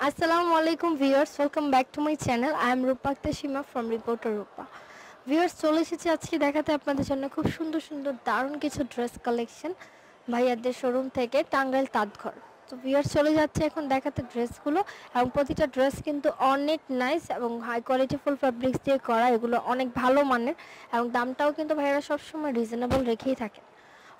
Assalamu alaikum viewers, welcome back to my channel. I am Rupa Tashima from Reporter Rupa. Viewers চলে এসেছি আজকে দেখাতে আপনাদের জন্য খুব সুন্দর সুন্দর দারুণ কিছু ড্রেস কালেকশন ভাইয়াদের শোরুম থেকে টাঙ্গাইল তাঁতঘর। তো ভিউয়ার্স চলে যাচ্ছে এখন দেখাতে ড্রেসগুলো এবং প্রতিটা ড্রেস কিন্তু অনেক নাইস এবং হাই কোয়ালিটি ফুল ফ্যাব্রিক্স দিয়ে করা, এগুলো অনেক ভালো মানের এবং দামটাও কিন্তু ভাইয়ারা সবসময় রিজনেবল রেখেই থাকেন।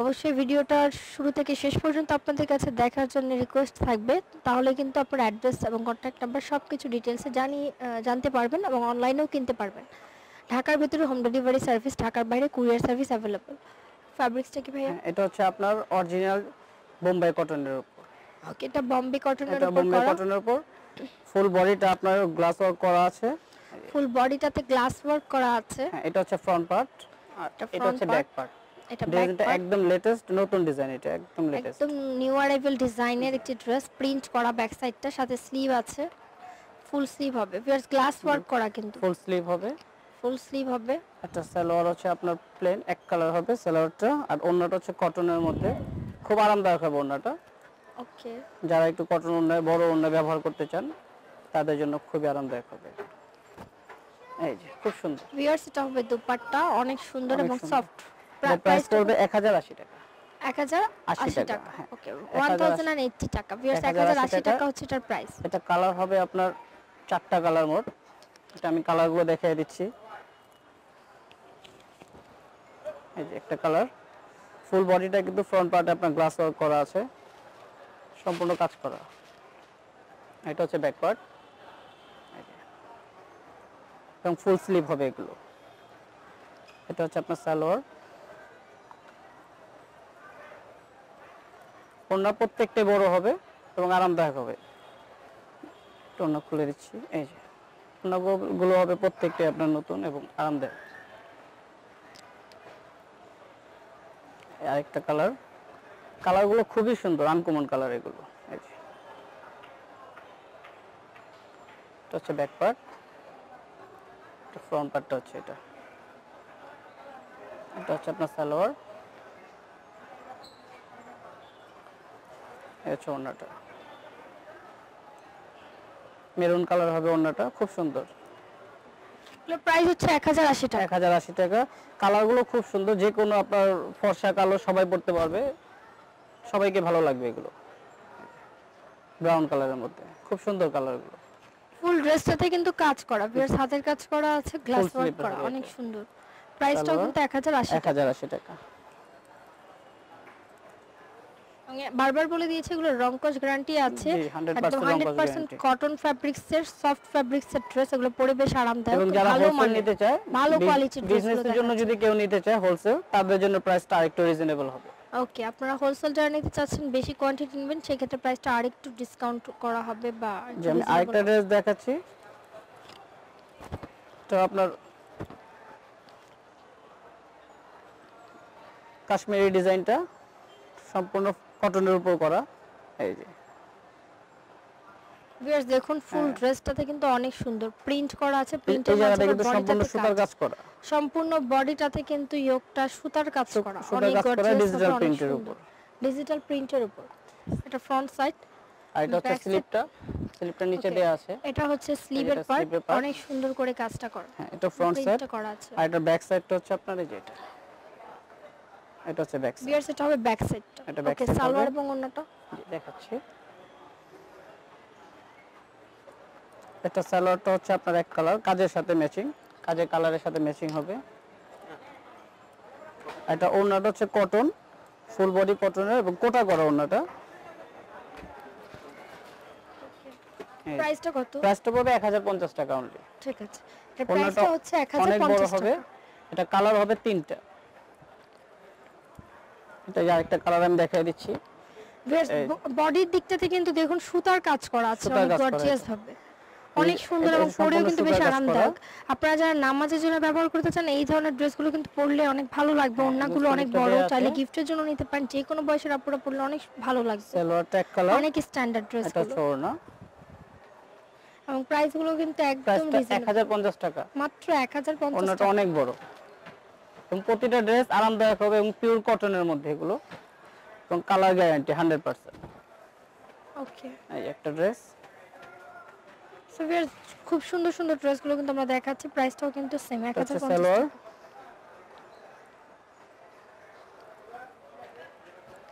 অবশ্যই ভিডিওটার শুরু থেকে শেষ পর্যন্ত আপনাদের কাছে দেখার জন্য রিকোয়েস্ট থাকবে, তাহলে কিন্তু আপনার অ্যাড্রেস এবং কন্ট্যাক্ট নাম্বার সব কিছু ডিটেলসে জানতে পারবেন এবং অনলাইনেও কিনতে পারবেন। ঢাকার ভিতরে হোম ডেলিভারি সার্ভিস, ঢাকার বাইরে কুরিয়ার সার্ভিস অ্যাভেলেবল। ফ্যাব্রিক্সটা কি ভাইয়া? এটা হচ্ছে আপনার অরিজিনাল বোম্বাই কটনের উপর। ওকে, এটা বোম্বে কটনের উপর, বোম্বাই কটনের উপর ফুল বডিটা আপনার গ্লাস ওয়ার্ক করা আছে। ফুল বডিটাতে গ্লাস ওয়ার্ক করা আছে। হ্যাঁ, এটা হচ্ছে ফ্রন্ট পার্ট আর এটা হচ্ছে ব্যাক পার্ট। এটা ডিজাইনটা একদম লেটেস্ট নতুন ডিজাইন, এটা একদম লেটেস্ট একদম নিউ অ্যারাইভাল ডিজাইনের একটি ড্রেস, প্রিন্ট করা ব্যাক সাইডটা, সাথে স্লিভ আছে, ফুল স্লিভ হবে। ভিউয়ার্স গ্লাস ওয়ার্ক করা কিন্তু ফুল স্লিভ হবে, ফুল স্লিভ হবে। একটা সালোয়ার হচ্ছে আপনার প্লেন এক কালার হবে সালোয়ারটা, আর ওন্নাটা হচ্ছে কটনের মধ্যে, খুব আরামদায়ক হবে ওন্নাটা। ওকে, যারা একটু কটন ওন্না বড় ওন্না ব্যবহার করতে চান তাদের জন্য খুবই আরামদায়ক হবে। এই যে খুব সুন্দর ভিউয়ার্স, এটা হবে দুপাট্টা, অনেক সুন্দর এবং সফট। প্রাইস পড়বে 1080 টাকা। 1080 টাকা। ওকে, 1080 টাকা। ভিউয়ার্স 1080 টাকা হচ্ছে এটার প্রাইস। এটা কালার হবে আপনার 4টা কালার মোট। এটা আমি কালারগুলো দেখিয়ে দিচ্ছি। এই যে একটা কালার, ফুল বডিটা কিন্তু ফ্রন্ট পার্টে আপনার গ্লাস ওয়ার্ক করা আছে, সম্পূর্ণ কাজ করা। এটা হচ্ছে ব্যাক পার্ট এবং ফুল স্লিভ হবে এগুলো। এটা হচ্ছে আপনার সালোয়ার। ওড়না প্রত্যেকটাই বড় হবে এবং আরামদায়ক হবে। ওড়না খুলে দিচ্ছি, এই যে ওড়নাগুলো হবে প্রত্যেকটাই আপনার নতুন এবং আরামদায়ক। আরেকটা কালার, কালারগুলো খুবই সুন্দর, আনকমন কালার এগুলো। এই যে এটা হচ্ছে ব্যাক পার্ট, এটা ফ্রন্ট পার্টটা হচ্ছে এটা। এটা হচ্ছে আপনার সালোয়ার, এই হচ্ছে ওড়নাটা, মেরুন কালার হবে ওড়নাটা, খুব সুন্দর। এর প্রাইস হচ্ছে 1080 টাকা। 1080 টাকা। কালারগুলো খুব সুন্দর, যে কোনো আপনার ফর্সা কালো সবাই পড়তে পারবে, সবাইকে ভালো লাগবে এগুলো। ব্রাউন কালারের মধ্যে খুব সুন্দর কালারগুলো। ফুল ড্রেসটাতে কিন্তু কাজ করা, ভিউয়ার্স হাতের কাজ করা আছে, গ্লাস ওয়ার্ক করা, অনেক সুন্দর। প্রাইসটাও কিন্তু 1080 টাকা। 1080 টাকা। বারবার বলে দিয়েছে এগুলো রংকশ গ্যারান্টি আছে, একদম 100% কটন ফ্যাব্রিক্সের, সফট ফ্যাব্রিক্সের ড্রেস, এগুলো পরে বেশ আরামদায়ক। এবং যারা ভালো হোলসেল নিতে চায়, ভালো কোয়ালিটির বিজনেসের জন্য যদি কেউ নিতে চায় হোলসেল, তাদের জন্য প্রাইসটা আরেকটু রিজনেবল হবে। ওকে, আপনারা হোলসেল যারা নিতে চাচ্ছেন, বেশি কোয়ান্টিটি নেবেন, সেই ক্ষেত্রে প্রাইসটা আরেকটু ডিসকাউন্ট করা হবে বা যে আমি আরেকটা ড্রেস দেখাচ্ছি, তো আপনার কাশ্মীরি ডিজাইনটা সম্পূর্ণ কটনের উপর করা। এই যে ভিউয়ার্স দেখুন, ফুল ড্রেসটাতে কিন্তু অনেক সুন্দর প্রিন্ট করা আছে, প্রিন্টের মাঝে কিন্তু সম্পূর্ণ সুতার কাজ করা, সম্পূর্ণ বডিটাতে কিন্তু ইয়োগটা সুতার কাজ করা, অনেক গর্জিয়াস ডিজিটাল প্রিন্টের উপর, ডিজিটাল প্রিন্টের উপর। এটা ফ্রন্ট সাইড, আর এটা হচ্ছে স্লিপটা, স্লিপটা নিচে দেয়া আছে। এটা হচ্ছে স্লিভের পার্ট, অনেক সুন্দর করে কাজটা করা। হ্যাঁ, এটা ফ্রন্ট সাইড করা আছে। আর এটা ব্যাক সাইডটা হচ্ছে আপনার এই যে এটা হচ্ছে ব্যাক সাইড। ভিউয়ার্স এটা হবে ব্যাক সাইডটা। ওকে, সালোয়ার এবং ওন্নাটা দেখাচ্ছি। এটা সালোয়ারটা হচ্ছে আপনার এক কালার, কাজের সাথে ম্যাচিং, কাজের কালারের সাথে ম্যাচিং হবে। এটা ওন্নাটা হচ্ছে কটন, ফুল বডি কটনের এবং কোটা করা ওন্নাটা। প্রাইসটা কত? প্রাইসটা পড়বে 1050 টাকা অনলি। ঠিক আছে, এর প্রাইসটা হচ্ছে 1050 হবে। এটা কালার হবে 3টা। এটা আরেকটা কালার আমি দেখাই দিচ্ছি। বডির দিকটাতে কিন্তু দেখুন সুতার কাজ করা আছে, অনেক গর্জিয়াস ভাবে, অনেক সুন্দর এবং পরেও কিন্তু বেশ আরামদায়ক। আপনারা যারা নামাজের জন্য ব্যবহার করতে চান, এই ধরনের ড্রেসগুলো কিন্তু পরলে অনেক ভালো লাগবে। ওন্নাগুলো অনেক বড়, চাইলে গিফটের জন্য নিতে পারেন, যে কোনো বয়সের আপুরা পরলে অনেক ভালো লাগবে। সালোয়ারটা এক কালার, অনেক স্ট্যান্ডার্ড ড্রেস। এটা ছোড়না এবং প্রাইসগুলো কিন্তু একদম রিজনেবল, 1050 টাকা মাত্র 1050 ওন্নাটা অনেক বড় এবং প্রতিটা ড্রেস আরামদায়ক হবে এবং পিওর কটনের মধ্যে এগুলো, এবং কালার গ্যারান্টি 100%। ওকে, এই একটা ড্রেস, সো ভিউয়ার্স খুব সুন্দর সুন্দর ড্রেসগুলো কিন্তু আমরা দেখাচ্ছি, প্রাইসটাও কিন্তু সেম এটা হচ্ছে 1050 সালোয়ার, টাকা।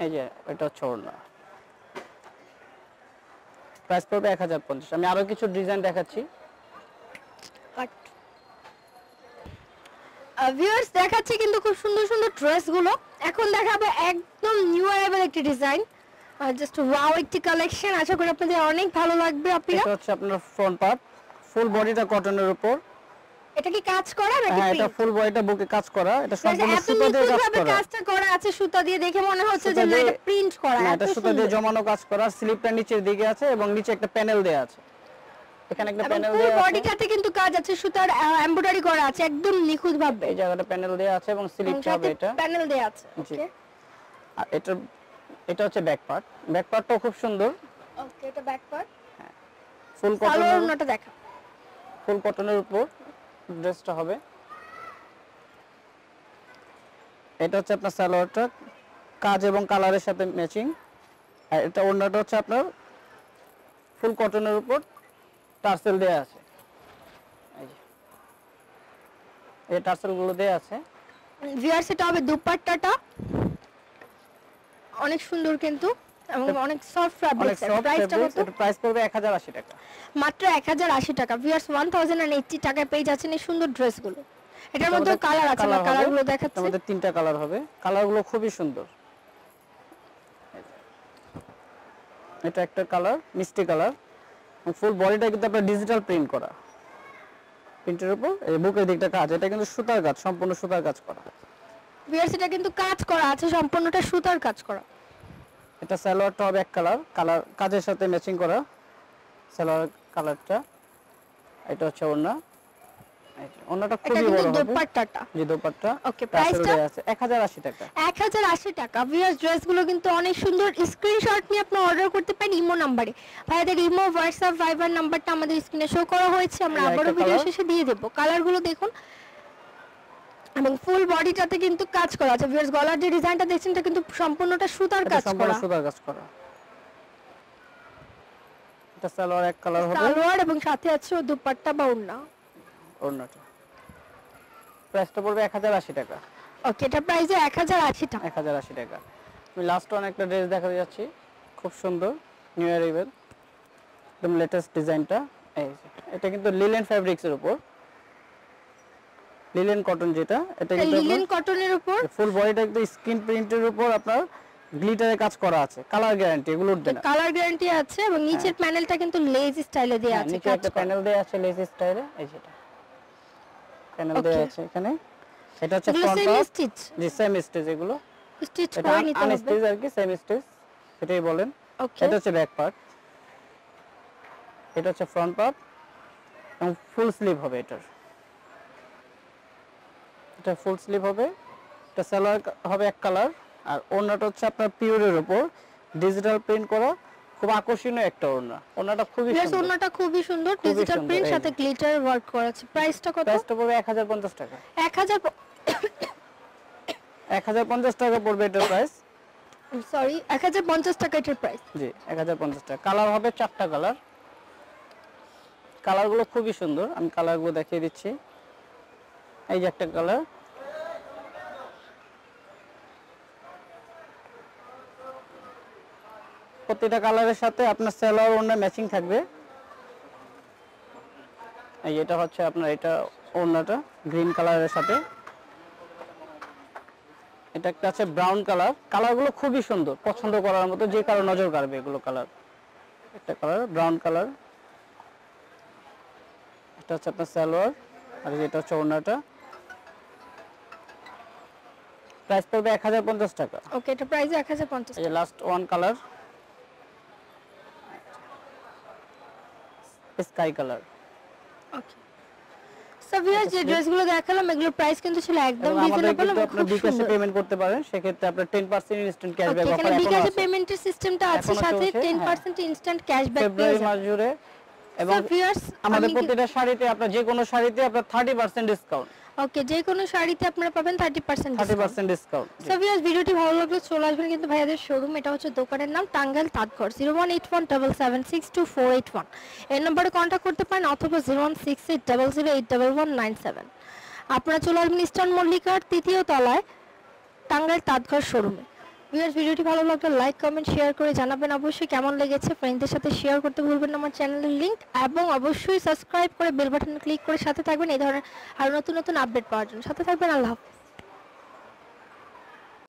এই যে এটা হচ্ছে ওড়না, প্রাইস পড়বে 1050। আমি আরো কিছু ডিজাইন দেখাচ্ছি। বাট ভিউয়ার্স দেখাচ্ছি কিন্তু খুব সুন্দর সুন্দর ড্রেসগুলো। এখন দেখাবো একদম নিউ অ্যারাইভেল একটি ডিজাইন, জাস্ট ওয়াও একটি কালেকশন। আশা করি আপনাদের অনেক ভালো লাগবে। আপনারা এটা হচ্ছে আপনার ফ্রন্ট পার্ট, ফুল বডিটা কটনের উপর। এটা কি কাজ করা নাকি হ্যাঁ, এটা প্রিন্ট? ফুল বডিটা বুকে কাজ করা, এটা সম্পূর্ণ এত সুতা দিয়ে কাজ নিখুঁতভাবে করা। কাজটা করা আছে সুতা দিয়ে, দেখে মনে হচ্ছে যে সুতা না দিয়ে- এটা প্রিন্ট করা। না, এত এটা সুতা দিয়ে সুন্দর জমানো কাজ করা, স্লিপটা নিচের দিকে আছে এবং নিচে একটা প্যানেল দেয়া আছে। এখানে একটা এবং প্যানেল পুরো দেয়া আছে, বডিটাতে কিন্তু কাজ আছে, সুতার এমব্রয়ডারি করা আছে একদম নিখুঁতভাবে। এই জায়গাটা প্যানেল দেয়া আছে এবং স্লিপটা হবে এটা। প্যানেল দেয়া আছে। জি। ওকে আর এটা হচ্ছে ব্যাক পার্ট, ব্যাক পার্টটাও খুব সুন্দর, ওকে এটা ব্যাক পার্ট। ফুল সালোয়ার কটনের, ওড়নাটা দেখা। ফুল কটনের উপর ড্রেসটা হবে। এটা হচ্ছে আপনার সালোয়ারটা কাজ এবং কালারের সাথে ম্যাচিং, আর এটা ওড়নাটা হচ্ছে আপনার ফুল কটনের উপর টার্সেল দেয়া আছে। এই যে এই টার্সেল গুলো দেয়া আছে। ভিউয়ার্স এটা হবে দুপাট্টাটা, অনেক সুন্দর কিন্তু এবং অনেক সফট অনেক ফ্যাব্রিক। সফট প্রাইসটা ফেব্রিক, কত? এটা প্রাইস পড়বে 1080 টাকা। মাত্র 1080 টাকা। ভিউয়ার্স 1080 টাকায় পেয়ে যাচ্ছেন এই সুন্দর ড্রেসগুলো। এটার মধ্যে কালার আছে, না কালারগুলো দেখাচ্ছি। আমাদের 3টা কালার হবে, কালারগুলো খুবই সুন্দর। এটা একটা কালার মিষ্টি কালার, ফুল বডিটা কিন্তু আপনার ডিজিটাল প্রিন্ট করা, প্রিন্টের উপর এই বুকের দিকটা কাজ, এটা কিন্তু সুতার কাজ, সম্পূর্ণ সুতার কাজ করা। ভিউয়ার্স এটা কিন্তু কাজ করা আছে, সম্পূর্ণটা সুতার কাজ করা। এটা সালোয়ারটা হবে এক কালার, কালার কাজের সাথে ম্যাচিং করা সালোয়ার কালারটা। এটা হচ্ছে ওড়না, এই যে ওড়নাটা এটা খুবই কিন্তু বড় হবে। দোপাট্টাটা। জি, দোপাট্টা। ওকে, প্রাইসটা আছে 1080 টাকা। 1080 টাকা। ভিউয়ার্স ড্রেসগুলো কিন্তু অনেক সুন্দর। স্ক্রিনশট নিয়ে আপনি অর্ডার করতে পারেন ইমো নাম্বারে। ভাইদের ইমো, হোয়াটসঅ্যাপ, ভাইবার নাম্বারটা আমাদের স্ক্রিনে শো করা হয়েছে, আমরা এই আবারও একটা ভিডিও colour। শেষে দিয়ে দেব। কালারগুলো দেখুন এবং ফুল বডিটাতে কিন্তু কাজ করা আছে। ভিউয়ার্স গলার যে ডিজাইনটা দেখছেন এটা কিন্তু সম্পূর্ণটা সুতার এটা কাজ সম্পূর্ণ করা। সুতার কাজ করা। এটা সালোয়ার এক কালার হবে, সালোয়ার এবং সাথে আছে দুপাট্টা বা ওড়না। ওড়নাটা প্রাইসটা পড়বে 1080 টাকা। ওকে এটা প্রাইসে 1080 টাকা। 1080 টাকা। আমি লাস্ট ওয়ান একটা ড্রেস দেখাতে যাচ্ছি, খুব সুন্দর, নিউ অ্যারাইভেল, একদম লেটেস্ট ডিজাইনটা। এই যে এটা কিন্তু লিলেন ফ্যাব্রিক্স এর উপর, লিলেন কটন যেটা, এটা কিন্তু লিলেন কটনের উপর ফুল বডিটা একদম স্ক্রিন প্রিন্টের উপর আপনার গ্লিটারে কাজ করা আছে, কালার গ্যারান্টি, এগুলো উঠবে না। কালার গ্যারান্টি আছে এবং নিচের প্যানেলটা কিন্তু লেজ স্টাইলে দেয়া হ্যাঁ, আছে, নিচে কাজ একটা করা। প্যানেল দেয়া আছে লেস স্টাইলে, এই যেটা প্যানেল দেয়া আছে এখানে। এটা হচ্ছে এগুলো ফ্রন্ট সেমি পার্ট, স্টিচ, জি সেম স্টিচ, এগুলো স্টিচ এটা করে নিতে হবে। আনস্টিচ আর কি, সেম স্টিচ এটাই বলেন। ওকে এটা হচ্ছে ব্যাক পার্ট, এটা হচ্ছে ফ্রন্ট পার্ট এবং ফুল স্লিভ হবে এটার, এটা ফুল স্লিভ হবে। এটা সালোয়ার হবে এক কালার, আর ওড়নাটা হচ্ছে আপনার পিওরের উপর ডিজিটাল প্রিন্ট করা, খুব আকর্ষণীয় একটা ওড়না। ওড়নাটা খুবই প্লাস সুন্দর, ওড়নাটা খুবই সুন্দর, খুবই ডিজিটাল সুন্দর, প্রিন্ট এই সাথে যে। গ্লিটার ওয়ার্ক করা আছে। প্রাইসটা কত? প্রাইসটা পড়বে 1050 টাকা। 1050 টাকা পড়বে এটার প্রাইস। সরি 1050 টাকা এটার প্রাইস। জি 1050 টাকা। কালার হবে 4টা কালার, কালারগুলো খুবই সুন্দর, আমি কালারগুলো দেখিয়ে দিচ্ছি। এই যে একটা কালার, প্রতিটা কালারের সাথে আপনার সালোয়ার ওড়না ম্যাচিং থাকবে। এই এটা হচ্ছে আপনার, এটা ওড়নাটা গ্রিন কালারের সাথে, এটা একটা আছে ব্রাউন কালার। কালারগুলো খুবই সুন্দর, পছন্দ করার মতো, যে কারো নজর কাড়বে এগুলো কালার। একটা কালার ব্রাউন কালার, এটা হচ্ছে আপনার সালোয়ার, আর এটা হচ্ছে ওড়নাটা। প্রাইস পড়বে 1050 টাকা। ওকে এটা প্রাইসে 1050 এই যে last one colour, sky colour. Okay so viewers যে ড্রেসগুলো দেখালাম এগুলোর প্রাইস কিন্তু ছিল একদম এবং আমাদের রিজনেবল কিন্তু এবং আপনার খুব বিকাশে সুন্দর। পেমেন্ট করতে পারেন, সেক্ষেত্রে আপনার 10% ইনস্ট্যান্ট ক্যাশব্যাক ওকে অফার এখানে এখনো বিকাশে আছে পেমেন্টের সিস্টেমটা আছে, এখনো সাথে চলছে, 10% ইনস্ট্যান্ট ক্যাশব্যাক পেয়ে ফেব্রুয়ারি যাবেন। মাস জুড়ে। এবং ভিউয়ার্স আমাদের প্রতিটা শাড়িতে আপনার যে কোনো শাড়িতে আপনার 30% ডিসকাউন্ট। ওকে, যে কোনো শাড়িতে আপনারা পাবেন 30% ডিসকাউন্ট। 30% ডিসকাউন্ট। সো ভিউয়ার্স, ভিডিওটি ভালো লাগলে চলে আসবেন কিন্তু ভাইয়াদের শোরুম। এটা হচ্ছে দোকানের নাম টাঙ্গাইল তাঁতঘর। 01817762481 এই নম্বরে কন্ট্যাক্ট করতে পারেন, অথবা 01680081197। আপনারা চলে আসবেন ইস্টার্ন মল্লিকার 3য় তলায় টাঙ্গাইল তাঁতঘর শোরুমে। ভিউয়ার্স, ভিডিওটি ভালো লাগলে লাইক কমেন্ট শেয়ার করে জানাবেন অবশ্যই কেমন লেগেছে। ফ্রেন্ডদের সাথে শেয়ার করতে ভুলবেন না আমার চ্যানেলের লিংক, এবং অবশ্যই সাবস্ক্রাইব করে বেল বাটনে ক্লিক করে সাথে থাকবেন এই ধরনের আর নতুন নতুন আপডেট পাওয়ার জন্য। সাথে থাকবেন। আল্লাহ হাফেজ।